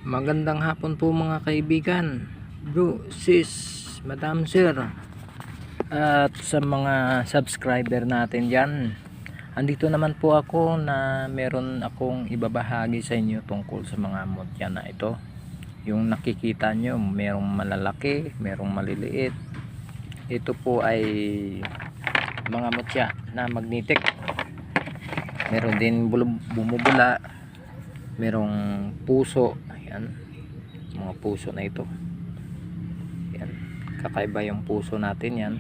Magandang hapon po mga kaibigan, bro, sis, madam, sir, at sa mga subscriber natin dyan. Andito naman po ako na meron akong ibabahagi sa inyo tungkol sa mga mutya na ito. Yung nakikita nyo, merong malalaki, merong maliliit. Ito po ay mga mutya na magnetic. Meron din bumubula, merong puso. Ayan, mga puso na ito. Yan, kakaiba yung puso natin yan.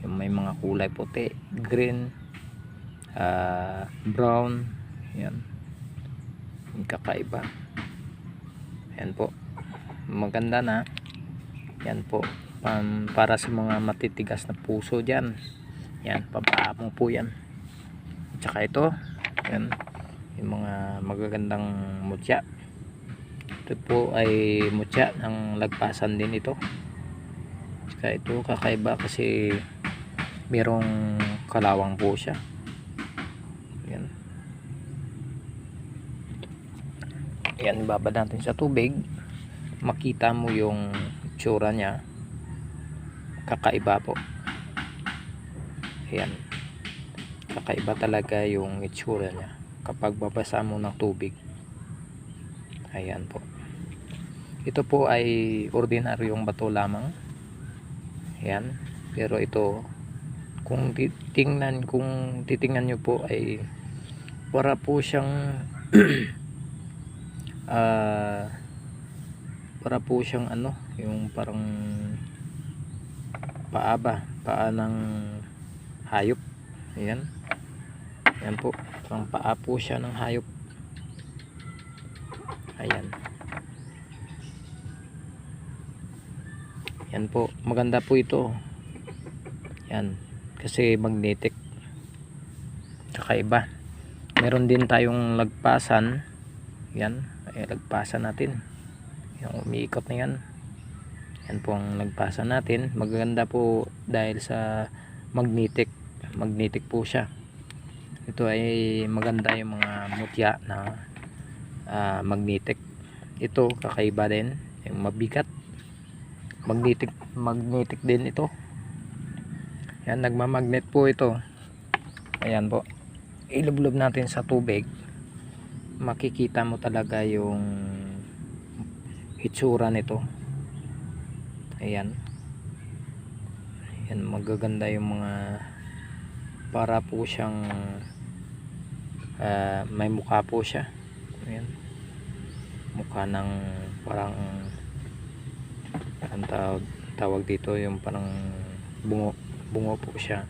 Yung may mga kulay puti, green, brown. Yan, yung kakaiba. Yan po, maganda na. Yan po, para sa mga matitigas na puso dyan. Yan, papaamo po yan. At saka ito, yan, yung mga magagandang mutya. Ito po ay mutya ng lagpasan din ito. Kaya ito kakaiba kasi merong kalawang po siya. Yan. Yan, ibabad natin sa tubig. Makita mo yung itsura niya. Kakaiba po. Yan. Kakaiba talaga yung itsura niya kapag babasa mo ng tubig. Ayan po. Ito po ay ordinaryong bato lamang. Ayan. Pero ito, kung titingnan nyo po, ay para po siyang para po siyang ano, yung parang paa ng hayop. Ayan. Ayan po, parang paa po siya ng hayop. Ayan. Yan po, maganda po ito. Yan, kasi magnetic. Kakaiba. Meron din tayong lagpasan. Yan, ay lagpasan natin. Yung umiikot na yan. Yan po ang lagpasan natin. Maganda po dahil sa magnetic. Magnetic po siya. Ito ay maganda yung mga mutya na magnetic. Ito kakaiba din, yung mabigat. Magnetic din ito. Yan, nagmamagnet po ito. Ayan po, ilublob natin sa tubig, makikita mo talaga yung itsura nito. Ayan. Yan, magaganda yung mga, para po siyang may mukha po siya. Ayan, mukha ng parang ang tawag dito, yung parang bungo po siya.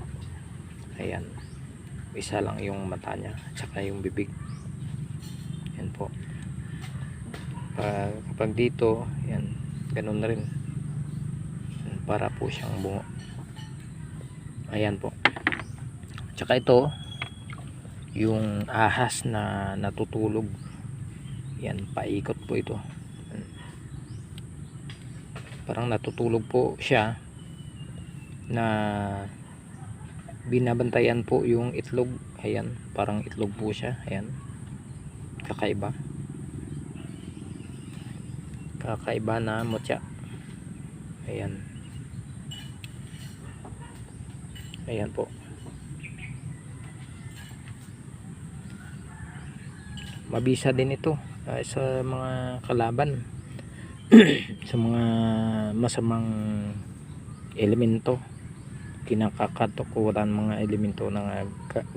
Ayan, isa lang yung mata niya at saka yung bibig. Yan po. Kapag dito, yan, ganun na rin, para po siyang bungo. Ayan po. At saka ito, yung ahas na natutulog. Yan, paikot po ito. Parang natutulog po siya, na binabantayan po yung itlog. Ayan, parang itlog po siya. Ayan, kakaiba. Kakaiba na mutya. Ayan. Ayan po. Mabisa din ito sa mga kalaban. Sa mga masamang elemento, kinakatukuran mga elemento ng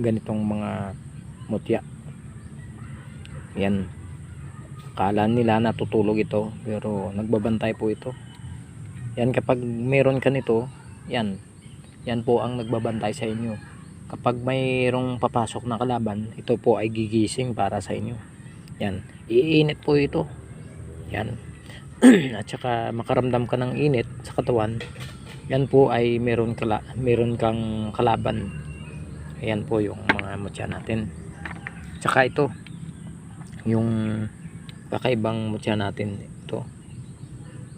ganitong mga mutya. Yan, akala nila natutulog ito, pero nagbabantay po ito. Yan, kapag meron ka nito, yan po ang nagbabantay sa inyo. Kapag mayroong papasok na kalaban, ito po ay gigising para sa inyo. Yan, iinit po ito. Yan. At saka makaramdam ka ng init sa katawan. Yan po ay meron kang kalaban. Ayan po yung mga mutya natin. At saka ito, yung kakaibang mutya natin,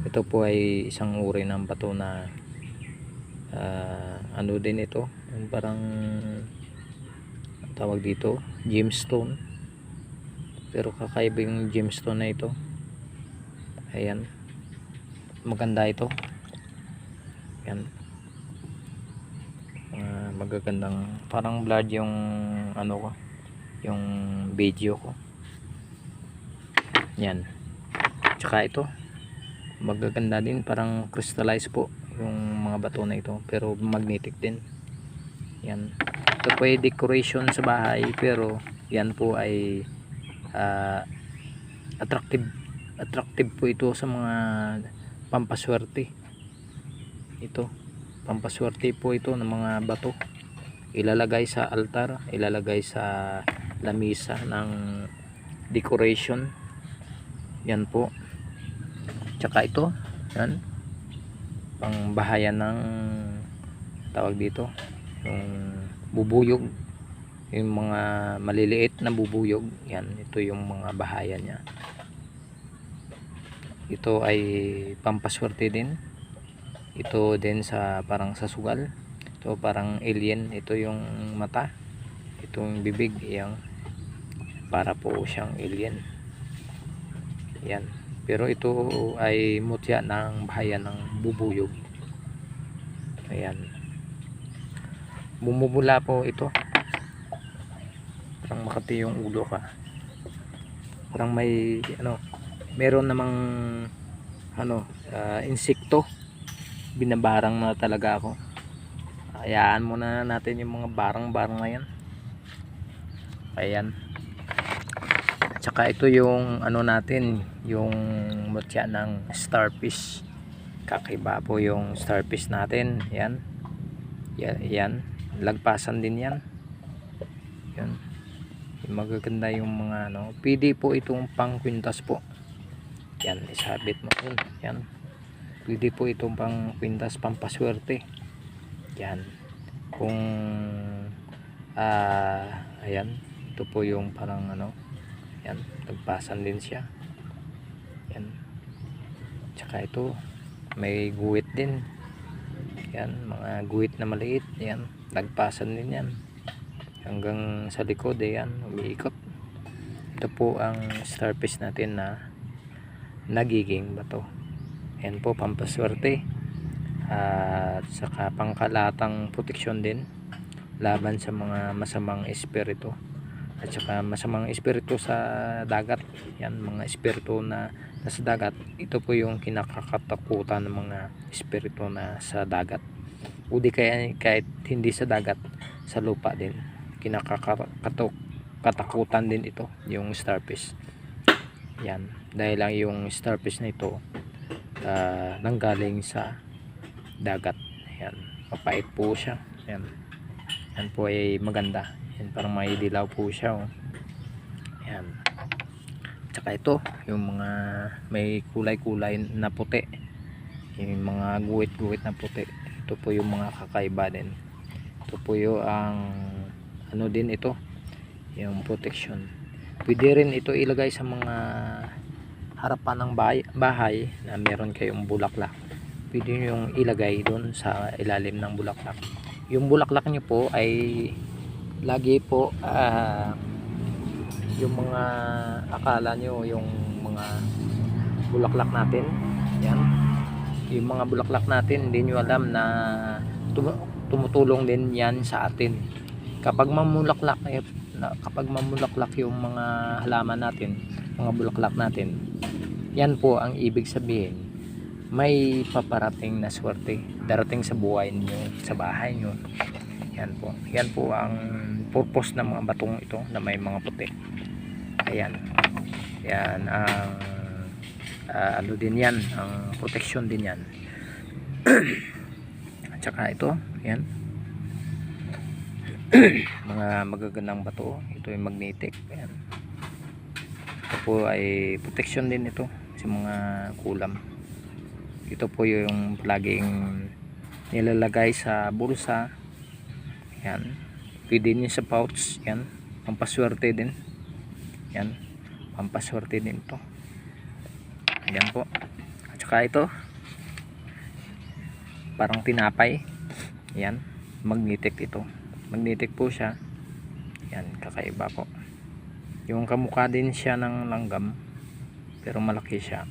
ito po ay isang uri ng bato na ano din ito, parang tawag dito, gemstone. Pero kakaiba yung gemstone na ito. Ayan, maganda ito. Yan, magagandang, parang blurred yung ano ko, yung video ko. Yan, tsaka ito magaganda din, parang crystallized po yung mga bato na ito, pero magnetic din. Yan, ito po ay decoration sa bahay, pero yan po ay attractive po ito sa mga pampaswerte. Ito, pampaswerte po ito ng mga bato, ilalagay sa altar, ilalagay sa lamisa ng decoration. Yan po, tsaka ito, yan, pang bahayan ng tawag dito, yung bubuyog, yung mga maliliit na bubuyog. Yan, ito yung mga bahayan niya. Ito ay pampaswerte din. Ito din sa parang sa sugal. Ito parang alien. Ito yung mata, itong bibig, yung para po siyang alien. Yan, pero ito ay mutya ng bahayan ng bubuyog. Ayan, bumubula po ito, parang makati yung ulo ka, parang may ano, meron namang ano, insekto. Binabarang na talaga ako. Hayaan muna natin yung mga barang-barang na yan. Ayan, tsaka ito yung ano natin, yung mutya ng starfish. Kakaiba po yung starfish natin. Yan, yan, lagpasan din yan. Yan, magaganda yung mga ano, pwede po itong pang kwintas po. Yan, isabit mo yun. Yan, pwede po itong pang kwintas, pampaswerte. Yan, kung ayan, ito po yung parang ano, yan, lagpasan din siya. Yan, tsaka ito may guhit din. Yan, mga guhit na maliit. Yan, lagpasan din yan hanggang sa likod. Yan, umiikot. Ito po ang starfish natin na nagiging bato. Yan po, pampaswerte at saka pangkalatang proteksyon din laban sa mga masamang espiritu at saka masamang espiritu sa dagat. Yan, mga espiritu na nasa dagat, ito po yung kinakatakutan ng mga espiritu na sa dagat, o di kaya kahit hindi sa dagat, sa lupa din kinakatakutan din ito, yung starfish. Yan, dahil lang yung starfish na ito nanggaling sa dagat. Yan, mapait po siya. Yan, yan po ay maganda. Yan, parang may dilaw po siya, oh. Yan, tsaka ito yung mga may kulay-kulay na puti, yung mga guhit-guhit na puti. Ito po yung mga kakaiba din. Ito po yung ang ano din ito, yung protection. Pwede rin ito ilagay sa mga harapan ng bahay na meron kayong bulaklak. Pwede nyo yung ilagay doon sa ilalim ng bulaklak. Yung bulaklak nyo po ay lagi po yung mga akala nyo, yung mga bulaklak natin, yan, yung mga bulaklak natin, hindi nyo alam na tumutulong din yan sa atin. Kapag mamulaklak yung mga halaman natin, mga bulaklak natin, yan po ang ibig sabihin, may paparating na swerte darating sa buhay niyo, sa bahay niyo. Yan po, yan po ang purpose ng mga batong ito na may mga puti. Ayan, yan ang ano din yan, ang protection din yan. At saka ito, yan, mga magagandang bato. Ito yung magnetic. Ayan, ito po ay protection din ito sa mga kulam. Ito po yung laging nilalagay sa bulsa. Yan, pwede nyo sa pouch. Yan, pampaswerte din. Yan, pampaswerte din ito. Ayan po. At saka ito, parang tinapay. Yan, magnetic ito. Magnetic po siya. Yan, kakaiba po. Yung kamukha din siya ng langgam, pero malaki siya.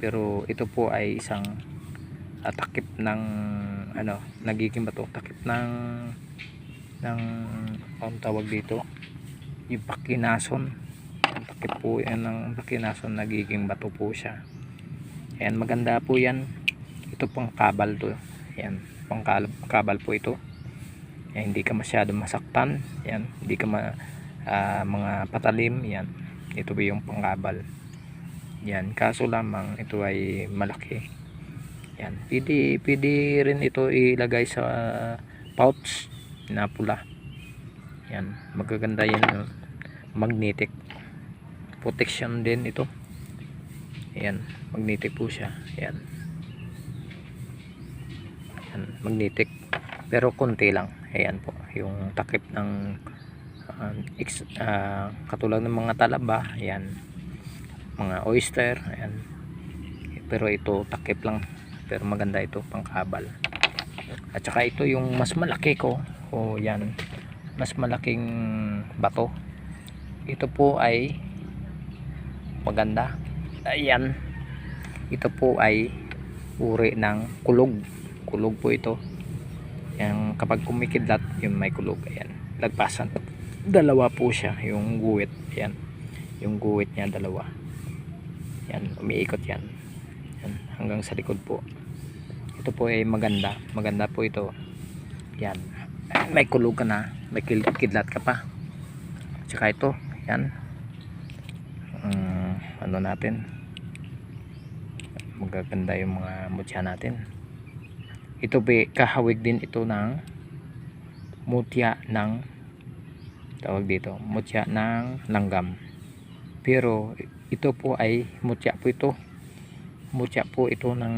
pero ito po ay isang takip ng nagiging bato, takip ng ang tawag dito, yung pakinason. Ang takip po yan ng pakinason, nagiging bato po siya. Ayan, maganda po yan. Ito pang kabal to. Ayan, pang kabal po ito. Ayan, hindi ka masyadong masaktan. Ayan, hindi ka mga patalim. Ayan, ito po yung pangkabal. Ayan, kaso lamang ito ay malaki. Ayan, pwede rin ito ilagay sa pouch na pula. Ayan, magaganda yan. Magnetic protection din ito. Ayan, magnetic po siya. Ayan, magnetic pero konti lang. Ayan po yung takip ng katulad ng mga talaba, ayan, mga oyster, ayan. Pero ito takip lang, pero maganda ito pangkabal. At saka ito yung mas malaki ko, yan, mas malaking bato. Ito po ay maganda. Ayan, ito po ay uri ng kulog po ito. Yan, kapag kumikidlat yung may kulog, ayan, lagpasan, dalawa po siya yung guwit. Ayan, yung guwit niya dalawa. Yan, umiikot yan. Yan, hanggang sa likod po. Ito po ay maganda po ito. Yan, may kulog ka na, may kidlat ka pa. Tsaka ito, yan, natin, magaganda yung mga mutya natin. Ito po kahawig din ito ng mutya ng tawag dito, mutya ng langgam. Pero ito po ay mutya po ito ng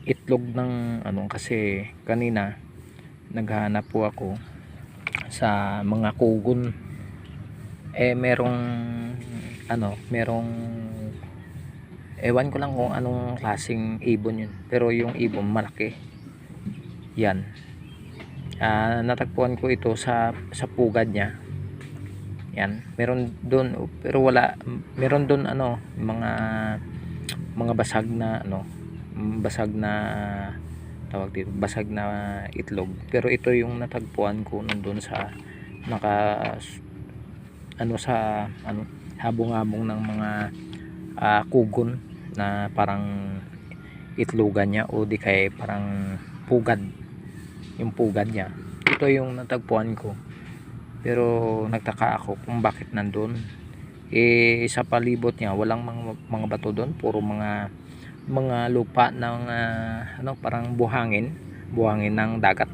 itlog ng kasi kanina naghahanap po ako sa mga kugon, merong ewan ko lang kung anong klaseng ibon yun, pero yung ibon malaki yan. Natagpuan ko ito sa pugad niya. Yan, meron doon, pero meron doon mga basag na tawag dito, basag na itlog. Pero ito yung natagpuan ko nandun sa habong-habong ng mga kugon na parang itlogan niya, o di kaya parang pugad, yung pugad niya. Ito yung natagpuan ko, pero nagtaka ako kung bakit nandun. Sa palibot niya walang mga bato doon, puro mga lupa ng parang buhangin ng dagat.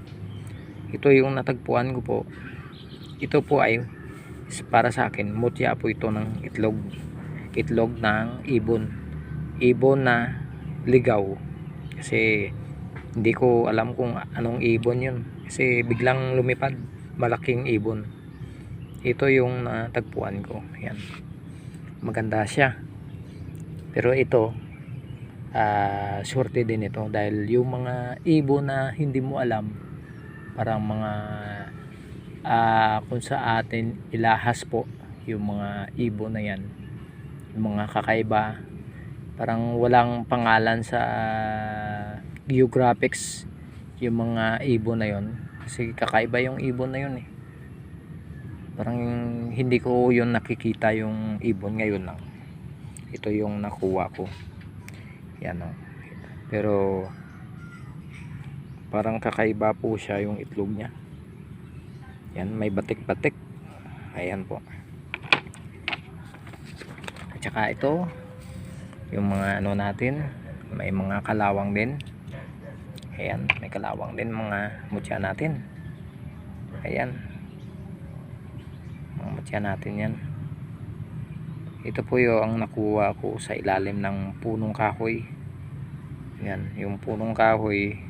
Ito yung natagpuan ko po. Ito po ay para sa akin mutya po ito ng itlog ng ibon na ligaw. Kasi hindi ko alam kung anong ibon yun, kasi biglang lumipad, malaking ibon. Ito yung natagpuan ko. Yan, maganda siya. Pero ito swerte din ito, dahil yung mga ibon na hindi mo alam, parang mga kung sa atin ilahas po, yung mga ibon na yan, yung mga kakaiba, parang walang pangalan sa geographics yung mga ibon na yon, kasi kakaiba yung ibon na yun parang hindi ko yun nakikita yung ibon ngayon lang. Ito yung nakuha ko. Yan pero parang kakaiba po siya yung itlog niya. Yan, may batik-batik. Ayan po. At saka ito yung mga natin, may mga kalawang din. Ayan, may kalawang din mga mutya natin. Ayan, mga mutya natin yan. Ito po yung nakuha ko sa ilalim ng punong kahoy. Yan, yung punong kahoy,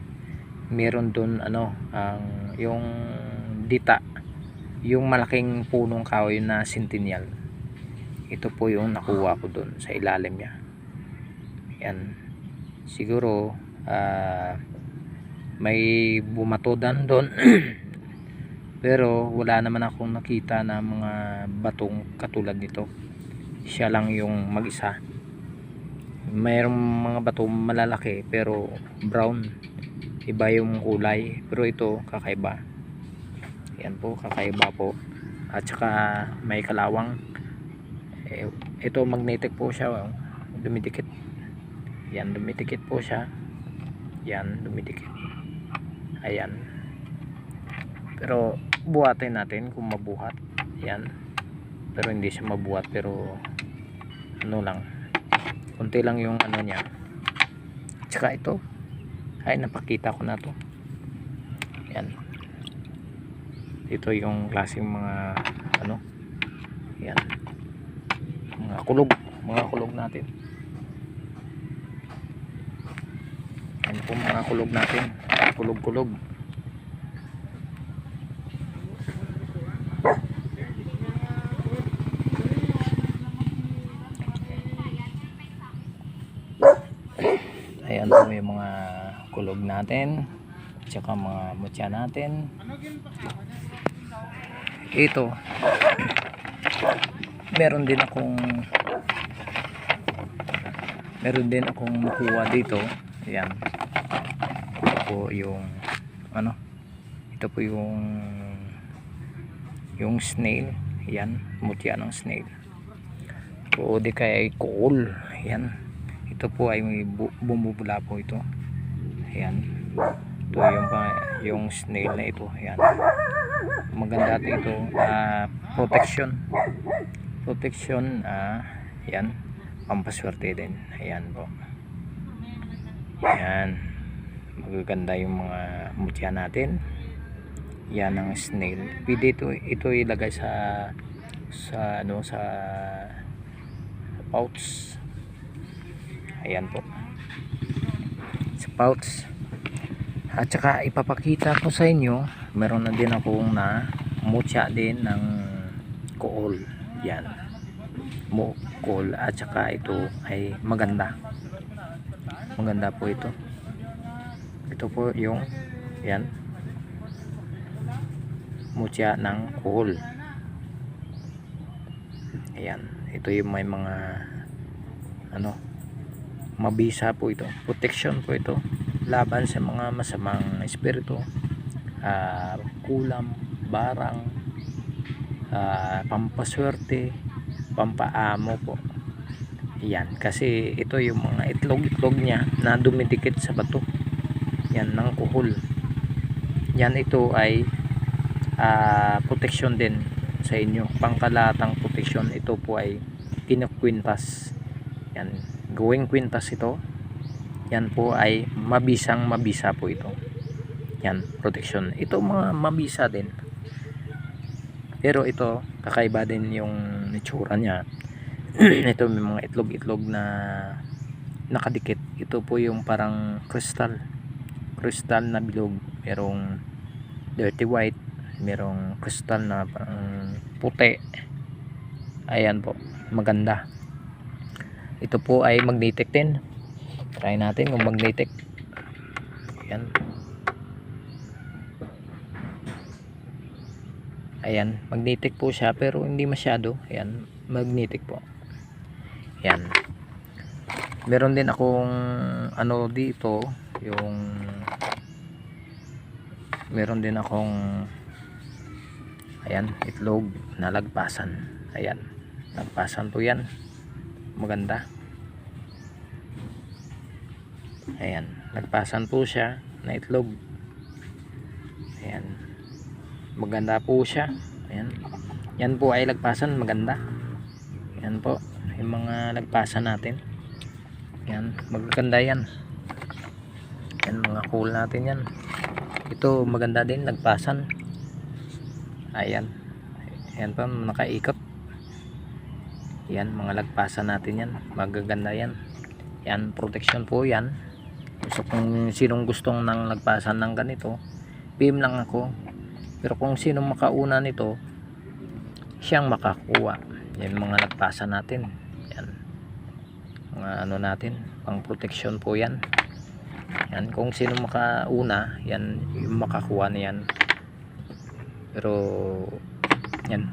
meron dun yung dita, yung malaking punong kahoy na centennial. Ito po yung nakuha ko dun sa ilalim niya. Yan, siguro may bumatodan doon pero wala naman akong nakita na mga batong katulad nito. Siya lang yung mag-isa. mayroong mga bato malalaki pero brown, iba yung kulay, pero ito kakaiba. Yan po, kakaiba po. At saka may kalawang. Ito magnetic po siya, oh. Dumidikit. Yan, dumidikit po siya. Yan, dumidikit. Ayan. Pero buhatin natin kung mabuhat. Yan. Pero hindi siya mabuhat, pero ano lang, konti lang yung ano niya. Tsaka ito, ay napakita ko na to. Yan, ito yung klaseng mga ano, yan, mga kulog natin. Yan po mga kulog natin, kulog. Ayan po yung mga kulog natin, tsaka mga mutya natin. Ito, meron din akong makuha dito. Ayan, ito po yung ano, ito po yung snail. Ayan, mutya ng snail, o di kaya ay cool. Ayan, ito po ay bumubula po ito. Ayan, ito yung snail na ito. Ayan, maganda ito, protection, yan, pampaswerte din. Ayan po, ayan, magaganda yung mga mutya natin. Yan ang snail. Pwede ito ilagay sa pouch. Ayan po, sa pouch. At saka ipapakita ko sa inyo, meron na din akong na mutya din ng kool. Yan, kool. At saka ito ay maganda po ito. Ito po yung yan, mutya ng kool. Ayan, ito yung may mga ano, mabisa po ito, protection po ito laban sa mga masamang espiritu, kulam, barang, pampaswerte, pampaamo po. Yan, kasi ito yung mga itlog niya na dumidikit sa bato. Yan, ng kuhol. Yan, ito ay protection din sa inyo, pangkalatang protection. Ito po ay kinukwintas. Yan, going kwintas ito. Yan po ay mabisa po ito. Yan, protection. Ito mga mabisa din, pero ito kakaiba din yung itsura niya. Ito may mga itlog na nakadikit. Ito po yung parang crystal na bilog. Merong dirty white, merong crystal na parang puti. Ayan po, maganda. Ito po ay magnetic din. Try natin kung magnetic. Ayan, magnetic po siya, pero hindi masyado. Ayan, magnetic po. Ayan, meron din akong ano dito, meron din akong ayan, itlog na lagpasan. Ayan, lagpasan po yan, maganda. Ayan, lagpasan po siya na itlog. Ayan, maganda po siya. Ayan, yan po ay lagpasan, maganda. Yan po yung mga lagpasan natin. Yan, maganda yan. Yan, mga cool natin yan. Ito maganda din, lagpasan. Ayan, yan pa, nakaikot. Yan, mga lagpasan natin yan, magaganda yan. Yan, protection po yan. So kung sinong gustong ng lagpasan ng ganito, PM lang ako. Pero kung sinong makauna nito, siyang makakuha. Yan mga lagpasan natin. Yan, mga ano natin, pang protection po yan. Yan, kung sino makauna, yan yung makakuha niyan. Pero yan,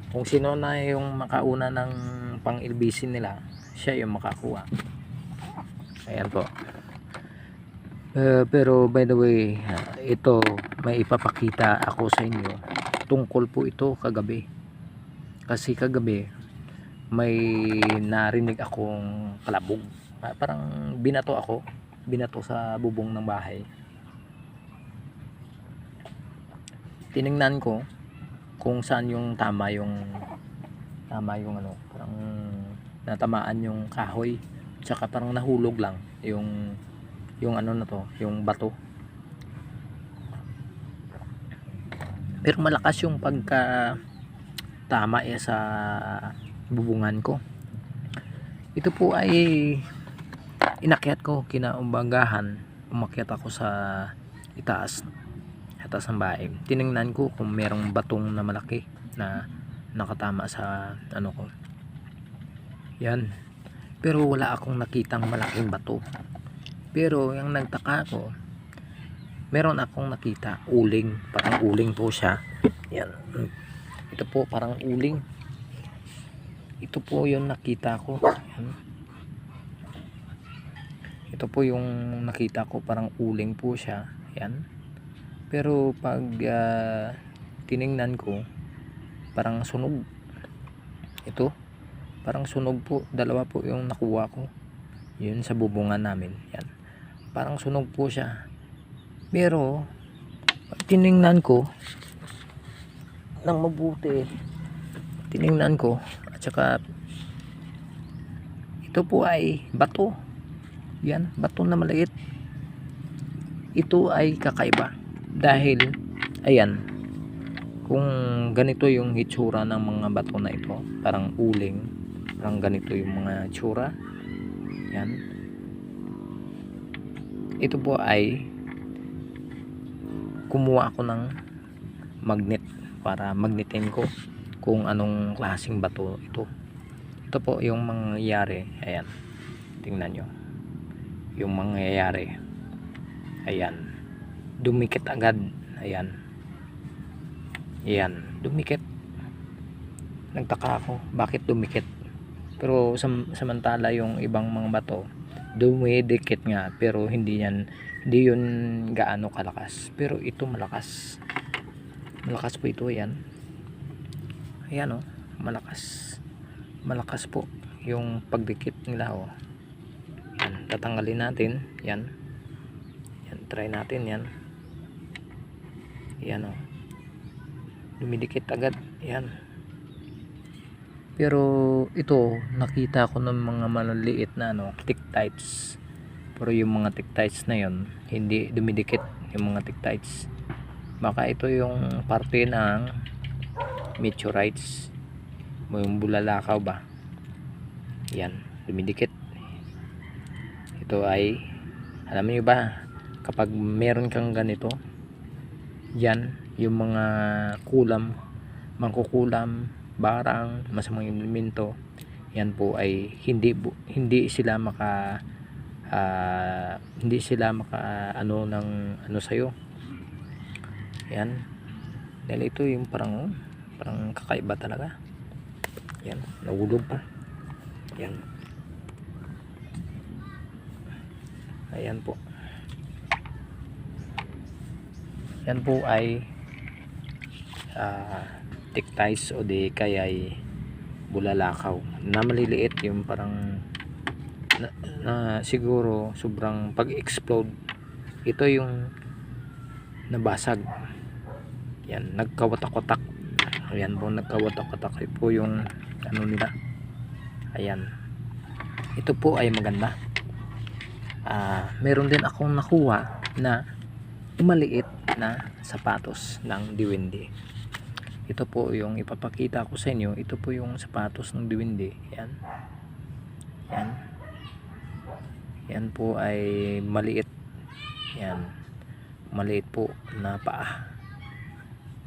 kung sino na yung makauna ng pang ilbisin nila, siya yung makakuha. Ayan po. Pero by the way, ito may ipapakita ako sa inyo. Tungkol po ito kagabi. Kasi kagabi may narinig akong kalabog. Parang binato ako. Binato sa bubong ng bahay. Tiningnan ko kung saan yung tama yung ano, parang natamaan yung kahoy. Tsaka parang nahulog lang yung ano na to, yung bato. Pero malakas yung pagka tama sa bubungan ko. Ito po ay inakyat ko kinaumbagahan. Umakyat ako sa itaas ng bahay. Tiningnan ko kung merong batong na malaki na nakatama sa ano ko. Yan. Pero wala akong nakitang malaking bato. Pero yung nagtaka ko, meron akong nakita uling, parang uling po siya. Yan. Ito po parang uling. Ito po yung nakita ko. Yan. Ito po yung nakita ko, parang uling po siya. Yan. Pero pag tiningnan ko, parang sunog. Ito, parang sunog po. Dalawa po yung nakuha ko. Yun sa bubungan namin. Yan. Parang sunog po siya. Pero pag tiningnan ko ng mabuti, tiningnan ko, at saka ito po ay bato. Yan, bato na maliit. Ito ay kakaiba dahil ayan, kung ganito yung hitsura ng mga bato na ito, parang uling, parang ganito yung mga tsura. Yan. Ito po ay kumuha ako ng magnet para magnetin ko kung anong klaseng bato ito. Ito po yung mangyayari. Ayan, tingnan nyo yung mangyayari. Ayan, dumikit agad. Ayan, ayan, dumikit. Nagtaka ako bakit dumikit. Pero samantala yung ibang mga bato dumidikit nga, pero hindi yun gaano kalakas. Pero ito malakas po ito. Yan, ayan o, malakas po yung pagdikit nila o. Yan, tatanggalin natin. Yan, try natin. Yan o, dumidikit agad. Yan. Pero ito, nakita ko ng mga maliliit na tictites. Pero yung mga tictites na yon, hindi dumidikit yung mga tictites. Baka ito yung parte ng meteorites, yung bulalakaw ba. Yan, dumidikit. Ito ay, alam niyo ba, kapag meron kang ganito, yan, yung mga mangkukulam, barang, masamang elemento, yan po ay hindi sila maka ano ng ano sa'yo. Yan, dahil ito yung parang kakaiba talaga. Yan, nahulog pa. Yan, ayan po. Yan po ay tictites o di kaya ay bulalakaw na maliliit, yung parang na siguro sobrang pag-explode ito yung nabasag. Yan, nagkawatak-watak. Ayan po, nagkawatak-watak po yung ano nila. Ayan, ito po ay maganda. Meron din akong nakuha na maliit na sapatos ng diwindi. Ito po yung ipapakita ko sa inyo. Ito po yung sapatos ng diwindi. Yan. Yan. Yan po ay maliit. Yan. Maliit po na paa.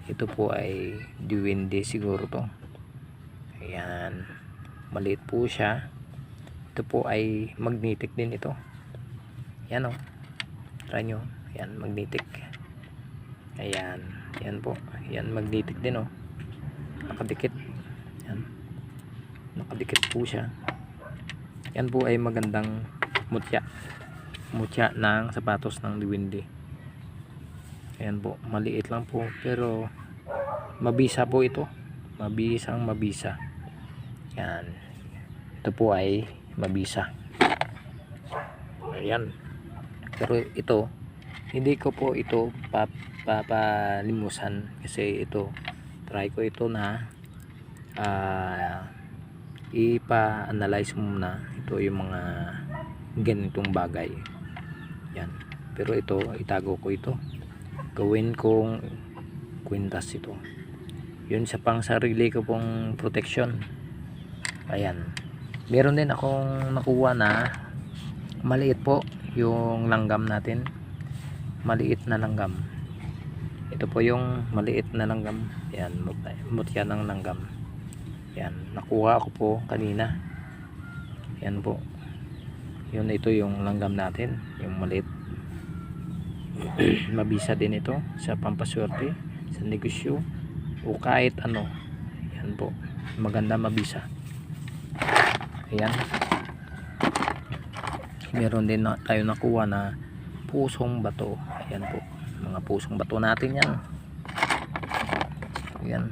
Ito po ay diwindi siguro to. Ayan. Maliit po siya. Ito po ay magnetic din ito. Yan o. Try nyo. Yan, magnetic. Ayan. Yan po. Yan, magnetic din oh. Nakadikit. Yan. Nakadikit po siya. Yan po ay magandang mutya. Mutya ng sapatos ng Diwindi. Ayan po, maliit lang po pero mabisa po ito. Mabisang mabisa. Yan. Ito po ay mabisa. Ayan. Pero ito, hindi ko po ito papalimusan kasi ito, try ko ito na ipa-analyze muna ito yung mga ganitong bagay. Yan. Pero ito, itago ko ito. Gawin kong kwintas ito. Yun sa pang sarili ko pong protection. Ayan. Meron din akong nakuha na maliit po yung langgam natin. Maliit na langgam. Ito po yung maliit na langgam. Yan, mutya ng langgam. Yan, nakuha ko po kanina. Yan po. Yun, ito yung langgam natin, yung maliit. Mabisa din ito sa pampaswerte, sa negosyo o kahit ano. Yan po, maganda mabisa. Ayan. Meron din tayo nakuha na pusong bato. Ayan po, mga pusong bato natin yan. Ayan.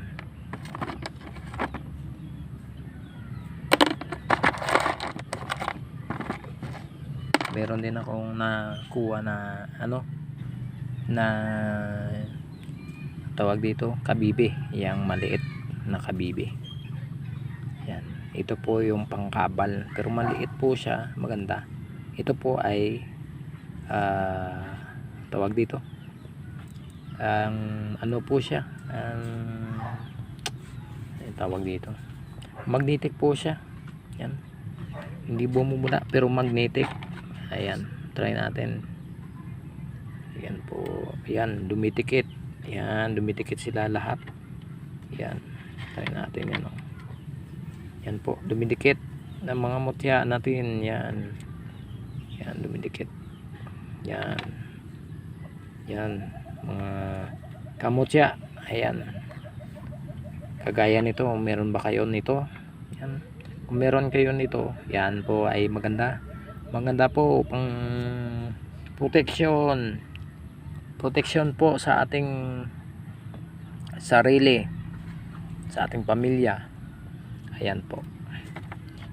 Meron din akong nakuha na ano, na tawag dito kabibi, yang maliit na kabibi. Yan, ito po yung pangkabal pero maliit po siya, maganda. Ito po ay tawag dito ano po siya, tawag dito magnetic po siya. Yan, hindi bumubula pero magnetic. Ayan, try natin. Ayan po, ayan, dumitikit. Ayan, dumitikit sila lahat. Ayan, try natin yan. Yan po, dumidikit ng mga mutya natin. Yan, yan, dumidikit. Yan, yan, mga kamutya. Ayan, kagaya nito, meron ba kayo nito? Yan, kung meron kayo nito, yan po ay maganda. Maganda po pang protection po sa ating sarili, sa ating pamilya. Ayan po,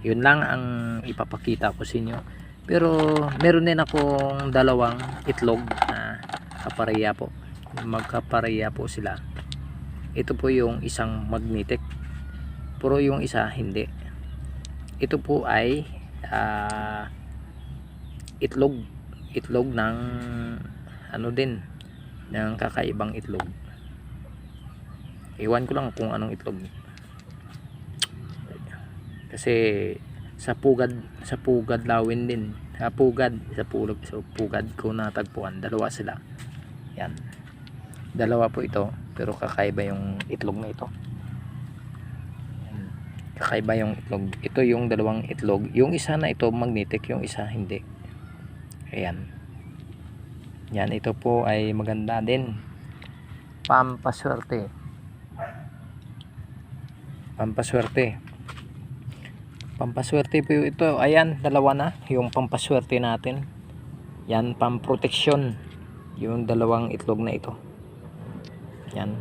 yun lang ang ipapakita ko sa inyo. Pero meron din akong dalawang itlog na kapareha po, magkapareha po sila. Ito po yung isang magnetic pero yung isa hindi. Ito po ay itlog ng ano din, ng kakaibang itlog. Iwan ko lang kung anong itlog kasi sa pugad lawin din, sa pugad ko natagpuan. Dalawa sila. Yan, dalawa po ito pero kakaiba yung itlog na ito. Yan, kakaiba yung itlog. Ito yung dalawang itlog, yung isa na ito magnetic, yung isa hindi. Ayan. Yan, ito po ay maganda din. Pampaswerte. Pampaswerte. Pampaswerte po ito. Ayan, dalawa na yung pampaswerte natin. Yan, pamproteksyon. Yung dalawang itlog na ito. Yan.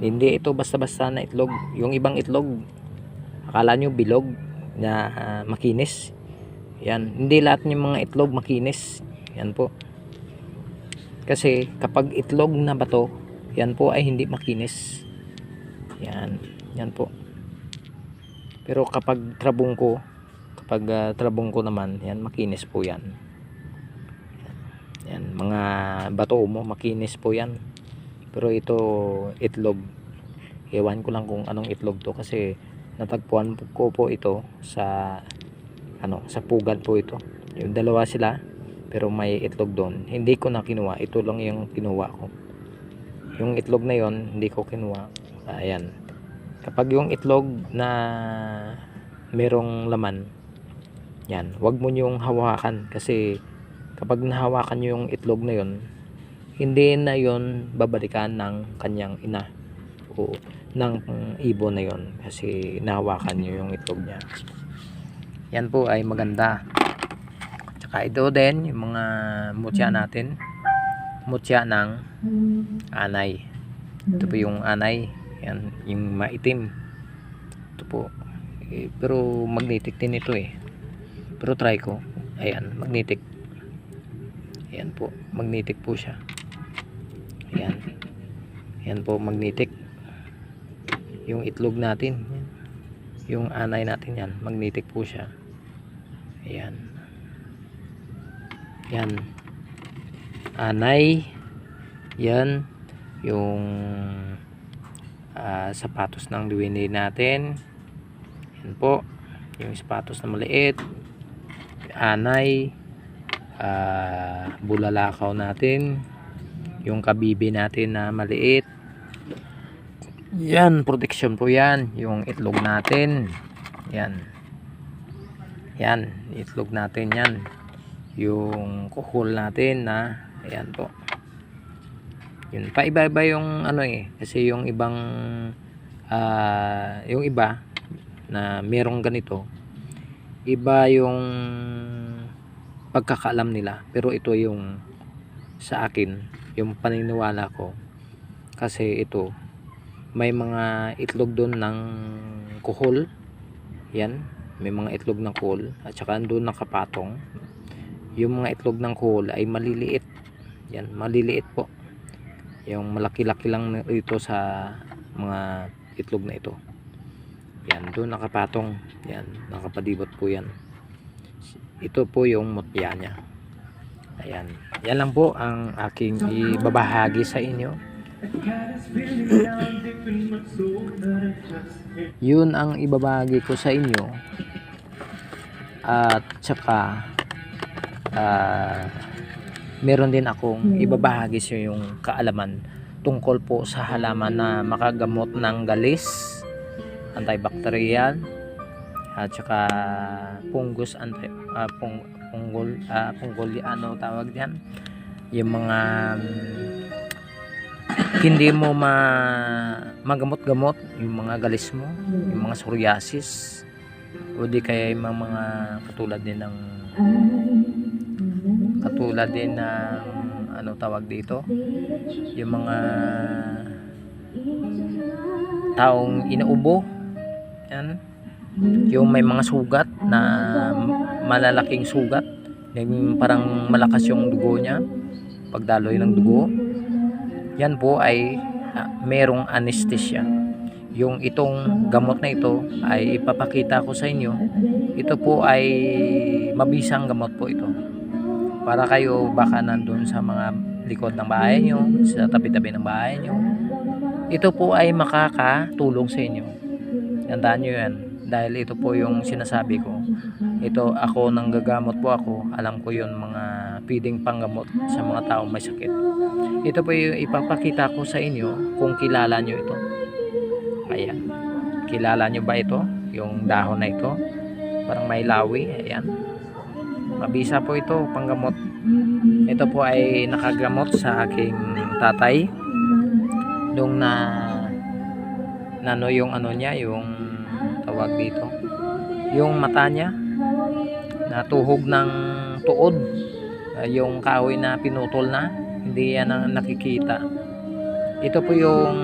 Hindi ito basta-basta na itlog. Yung ibang itlog, akala nyo bilog na makinis. Yan, hindi lahat ng mga itlog makinis. Yan po. Kasi kapag itlog na bato, yan po ay hindi makinis. Yan, yan po. Pero kapag trabungko naman, yan makinis po yan. Yan, mga bato mo makinis po yan. Pero ito itlog, ewan ko lang kung anong itlog to kasi natagpuan ko po ito sa sa pugad po ito. Yung dalawa sila pero may itlog doon. Hindi ko na kinuha, ito lang yung kinuha ko. Yung itlog na yon hindi ko kinuha. Ayan, kapag yung itlog na merong laman, yan, wag mo nyong hawakan kasi kapag nahawakan nyo yung itlog na yon, hindi na yon babalikan ng kanyang ina o ng ibon na yon kasi nahawakan nyo yung itlog niya. Yan po ay maganda. Tsaka ito din yung mga mutya natin, mutya ng anay. Ito po yung anay, yan, yung maitim. Ito po pero magnetic din ito pero try ko. Ayan, magnetic. Ayan po, magnetic po siya. Ayan, ayan po, magnetic. Yung itlog natin, yung anay natin, yan, magnetic po siya. Ayan, yan, anay. Yan yung sapatos ng liwini natin. Yan po yung sapatos na maliit, anay, bulalakaw natin, yung kabibi natin na maliit. Yan, protection po yan. Yung itlog natin, yan, yan, itlog natin yan. Yung kuhol natin na, ayan po. Yun, paiba-iba yung ano kasi yung ibang yung iba na merong ganito, iba yung pagkakaalam nila, pero ito yung sa akin, yung paniniwala ko, kasi ito may mga itlog doon ng kuhol. Yan, may mga itlog ng kuhol at saka doon nakapatong. Yung mga itlog ng kuhol ay maliliit. Yan, maliliit po. Yung malaki-laki lang ito sa mga itlog na ito. Yan, doon nakapatong. Yan, nakapadibot po yan. Ito po yung mutya niya. Ayan, yan lang po ang aking ibabahagi sa inyo. Yun ang ibabahagi ko sa inyo. At saka meron din akong ibabahagi sa yung kaalaman tungkol po sa halaman na makagamot ng galis, antibacterial, at saka fungus, punggol, ano tawag diyan, yung mga hindi mo magamot-gamot, yung mga galis mo, yung mga psoriasis, o di kaya yung mga katulad din ng ano tawag dito, yung mga taong inaubo, yan, yung may mga sugat na malalaking sugat, yung parang malakas yung dugo niya, pagdaloy ng dugo, yan po ay merong anesthesia. Yung itong gamot na ito ay ipapakita ko sa inyo. Ito po ay mabisang gamot po ito, para kayo baka nandun sa mga likod ng bahay nyo, sa tabi-tabi ng bahay nyo, ito po ay makakatulong sa inyo. Tandaan nyo yan, dahil ito po yung sinasabi ko. Ito, ako nang gagamot po ako, alam ko yun, mga pwedeng panggamot sa mga taong may sakit. Ito po yung ipapakita ko sa inyo kung kilala nyo ito. Ayan, kilala nyo ba ito? Yung dahon na ito, parang may lawi. Ayan, mabisa po ito, panggamot. Ito po ay nakagamot sa aking tatay nung nano yung ano niya, yung tawag dito, yung mata niya natuhog ng tuod, yung kahoy na pinutol na, hindi yan ang nakikita. Ito po yung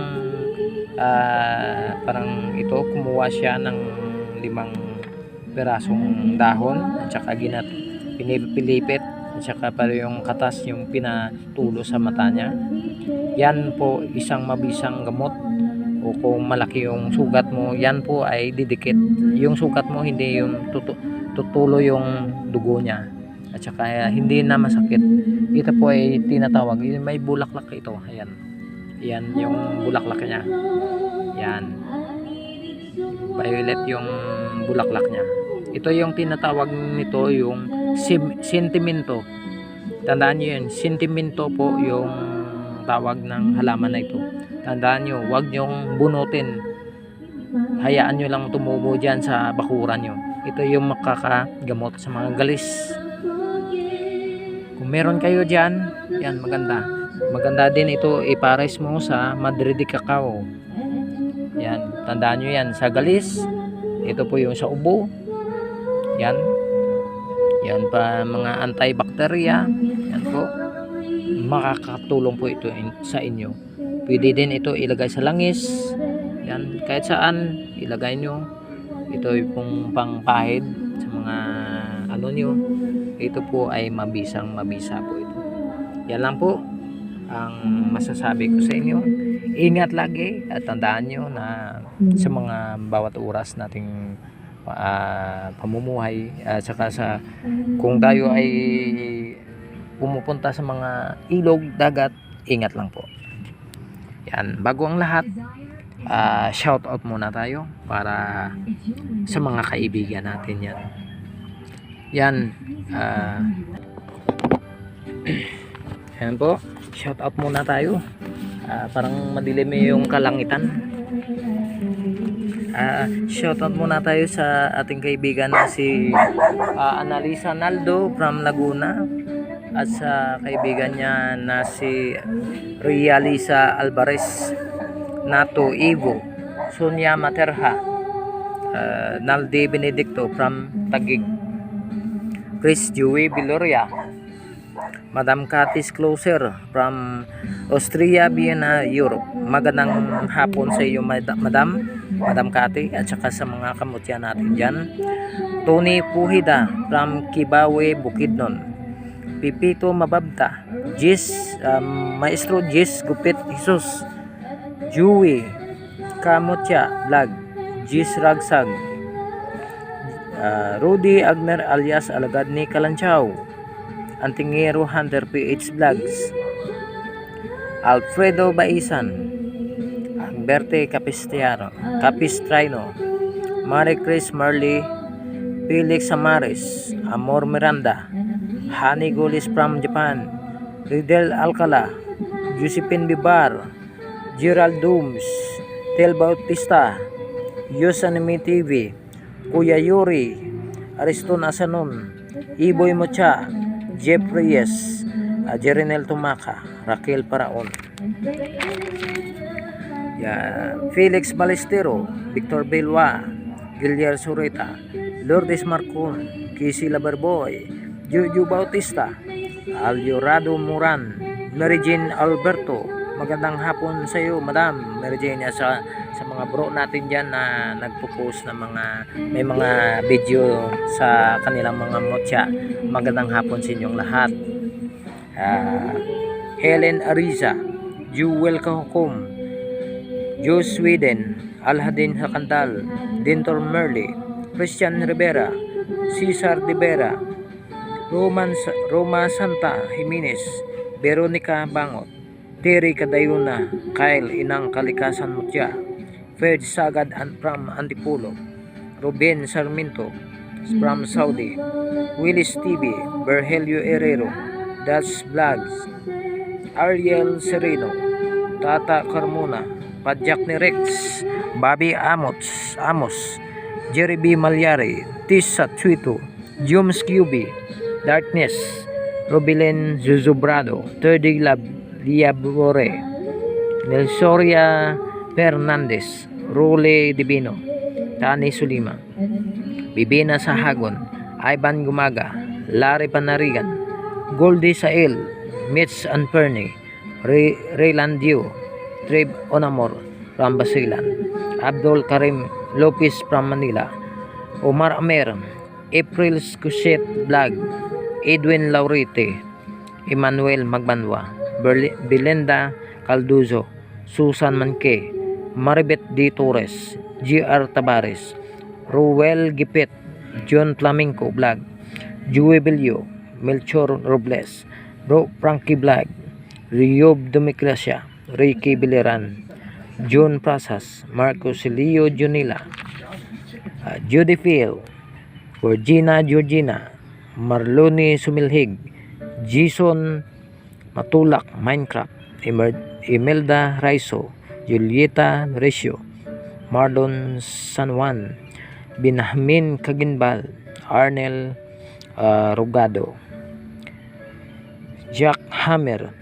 parang ito, kumuha siya ng 5 pirasong dahon at saka pinipilipit at saka para yung katas yung pinatulo sa mata niya. Yan po isang mabisang gamot. O kung malaki yung sugat mo, yan po ay didikit. Yung sugat mo, hindi yung tutulo yung dugo niya. At saka hindi na masakit. Ito po ay tinatawag, may bulaklak ito. Ayan. Yan yung bulaklak niya. Yan. Violet yung bulaklak niya. Ito yung tinatawag nito yung sentimento. Tandaan nyo yun. Sentimento po yung tawag ng halaman na ito. Tandaan nyo, huwag nyong bunutin. Hayaan nyo lang tumubo dyan sa bakuran nyo. Ito yung makakagamot sa mga galis. Kung meron kayo dyan, yan, maganda. Maganda din ito, ipares mo sa Madrid de Cacao. Yan, tandaan nyo yan. Sa galis, ito po yung sa ubo. Yan. Yan pa mga antibacteria. Yan po. Makakatulong po ito sa inyo. Pwede din ito ilagay sa langis. Yan, kahit saan ilagay nyo. Ito yung pangpahid sa mga ano nyo. Ito po ay mabisa po ito. Yan lang po ang masasabi ko sa inyo. Ingat lagi at tandaan nyo na sa mga bawat oras nating pamumuhay, saka sa kung tayo ay pumupunta sa mga ilog, dagat, ingat lang po. Yan, bago ang lahat, shout out muna tayo para sa mga kaibigan natin yan. Yan, yan po, shout out muna tayo. Parang madilim yung kalangitan. Shout out muna tayo sa ating kaibigan na si Analisa Naldo from Laguna, at sa kaibigan niya na si Rialisa Alvarez, Nato Ivo, Sonia Materha, Naldi Benedicto from Taguig, Chris Joey Viloria, Madam Katis Closer from Austria, Vienna, Europe. Magandang hapon sa iyo, Madam Kati, at saka sa mga kamutya natin dyan. Tony Puhida from Kibawe, Bukidnon. Pipito Mababta, Maestro Jis Gupit Jesus, Joey Kamutya Vlog, Jis Ragsag, Rudy Agner alias Alagad ni Kalanchaw, Antingero Hunter PH Vlogs, Alfredo Baisan, Alberte Capistrano, Marie Chris Marley, Felix Samares, Amor Miranda, Hani Golis from Japan, Ridel Alcala, Josephine Bibar, Gerald Dooms, Tel Bautista, Yus Anime TV, Kuya Yuri, Ariston Asanon, Iboy Mocha, Jeff Reyes, Jerinel Tumaka, Raquel Paraon, Felix Balestero, Victor Belwa, Giliar Sureta, Lourdes Marcon, Kisi Labarboy, Juju Bautista, Alyorado Moran, Mary Jane Alberto. Magandang hapon sa iyo, Madam Mary Jane, sa mga bro natin dyan na nagpo-post ng may mga video sa kanilang mga motya. Magandang hapon sa inyong lahat. Helen Ariza, Jewel Kahukom, Joe Sweden, Alhadin Hakandal, Dintor Merli, Christian Rivera, Cesar De Vera, Roma Santa Jimenez, Veronica Bangot, Terry Kadayuna, Kyle Inang Kalikasan Mutya, Fed Sagad from Antipolo, Ruben Sarmiento from Saudi, Willis TV, Berhelio Herrero, Dutch Vlogs, Ariel Sereno, Tata Carmona, Padjak ni Rex, Bobby Amos, Jerry B. Malyari, Tisa Chuito, Jums QB, Darkness, Robilen Zuzubrado, Terdy Liabore, Nelsoria Fernandez, Role Divino, Tani Sulima, Bibina Sahagon, Ivan Gumaga, Larry Panarigan, Goldie Sael, Mitch Anperni, Raylandio, Trev Onamor from Basilan, Abdul Karim Lopez from Manila, Omar Amer, April Scuset Vlog, Edwin Laurite, Emmanuel Magbanwa, Belinda Calduzo, Susan Manque, Maribet D. Torres, GR Tabares, Ruel Gipit, John Flamenco Vlog, Joey Bello, Melchor Robles, Bro Frankie Vlog, Riob Domiclasia, Ricky Biliran, John Prasas, Marcos Leo Junila, Judy Phil, Georgina, Marloni Sumilhig, Jason Matulak Minecraft, Imelda Raiso, Julieta Recio, Mardon San Juan, Binahmin Kaginbal, Arnel Rogado, Jack Hammer,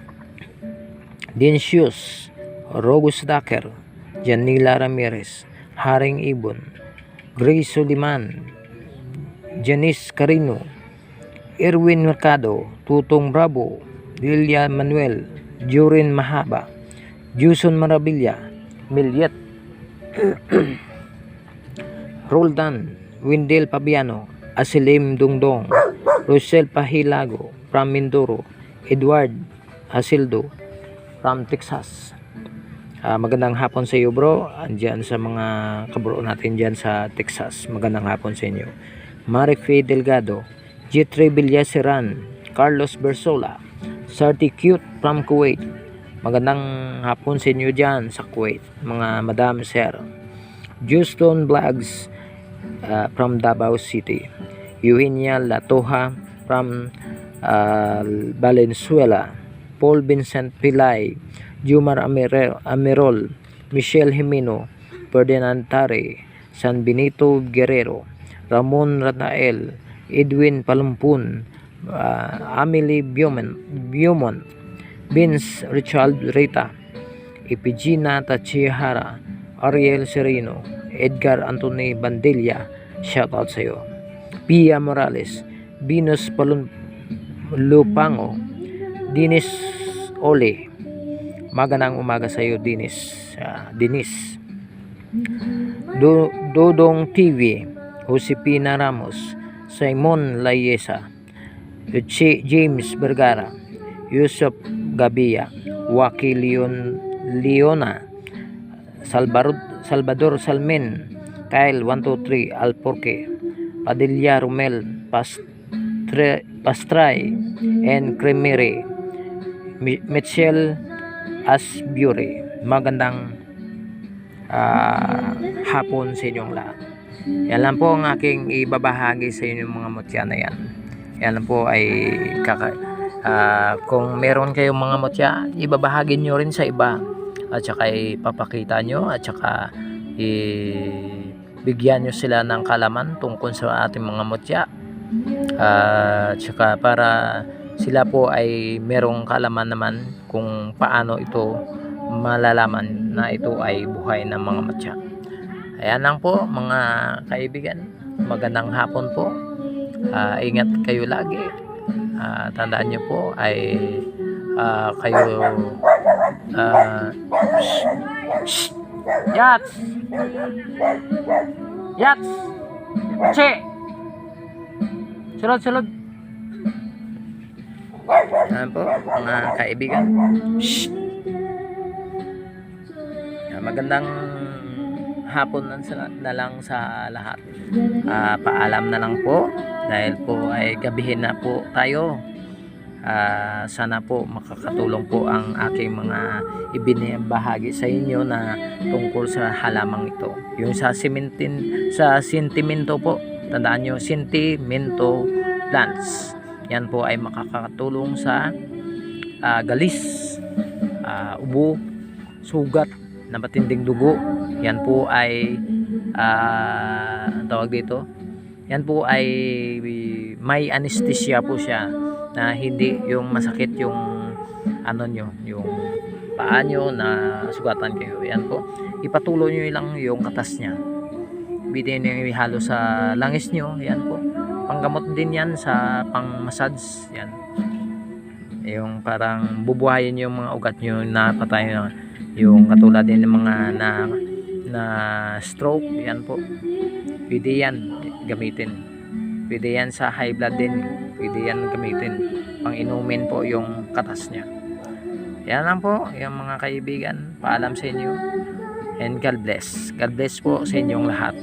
Dincius, Rogus Daker, Janila Ramirez, Haring Ibon, Grace Suliman, Janice Carino, Erwin Mercado, Tutong Bravo, Lilia Manuel, Jurin Mahaba, Juson Marabilla, Milyet Roldan, Windel Pabiano, Asilim Dungdong, Rosel Pahilago from Mindoro, Edward Hasildo from Texas. Magandang hapon sa iyo bro, andyan sa mga kabro natin dyan sa Texas. Magandang hapon sa inyo. Marife Delgado, J3 Villaseran, Carlos Bersola, Sarti Cute from Kuwait. Magandang hapon sa inyo dyan sa Kuwait, mga madam sir. Houston Vlogs from Davao City. Eugenia Latoha from Valenzuela. Paul Vincent Pilay, Jumar Amirol, Michelle Jimeno, Ferdinand Tare, San Benito Guerrero, Ramon Ranael, Edwin Palumpun, Amelie Beaumont, Vince Richard Rita, Epigina Tachihara, Ariel Sereno, Edgar Anthony Bandilla, shoutout sa iyo. Pia Morales, Venus Lupango, Dinis Ole. Magandang umaga sa iyo Dinis. Dodong TV, Josepina Ramos, Simon Layesa, James Vergara, Yusuf Gabia, Waki Leona, Salvador Salmen, Kyle 123 Alporque, Padilla Romel, Pastray and Cremere, Michelle Asbury. Magandang hapon sa inyong lahat. Yan lang po ang aking ibabahagi sa inyo mga mutya na yan. Yan lang po ay kung meron kayong mga mutya, ibabahagi nyo rin sa iba at saka ipapakita nyo at saka bigyan nyo sila ng kalaman tungkol sa ating mga mutya at saka para sila po ay merong kalaman naman kung paano ito malalaman na ito ay buhay ng mga mutya. Ayan lang po mga kaibigan, magandang hapon po. Ingat kayo lagi. Tandaan nyo po ay kayo Yats Che Sulod Ayan po mga kaibigan. Magandang hapon na lang sa lahat. Paalam na lang po dahil po ay gabihin na po tayo. Sana po makakatulong po ang aking mga ibinahagi sa inyo na tungkol sa halamang ito. Yung sa sentimento po, tandaan nyo, sentimento plants. Yan po ay makakatulong sa galis, ubo, sugat na matinding dugo. Yan po ay ang tawag dito, yan po ay may anesthesia po siya na hindi yung masakit yung ano nyo, yung paa nyo na sugatan kayo. Yan po, ipatuloy nyo lang yung katas nya, bigyan nyo yung ihalo sa langis nyo. Yan po, panggamot din yan sa pang-massage. Yan yung parang bubuhayin yung mga ugat nyo na patay na, yung katulad din ng mga na stroke. Yan po, pwede yan gamitin. Pwede yan sa high blood din, pwede yan gamitin pang inumin po yung katas nya. Yan lang po yung mga kaibigan, paalam sa inyo and God bless po sa inyong lahat.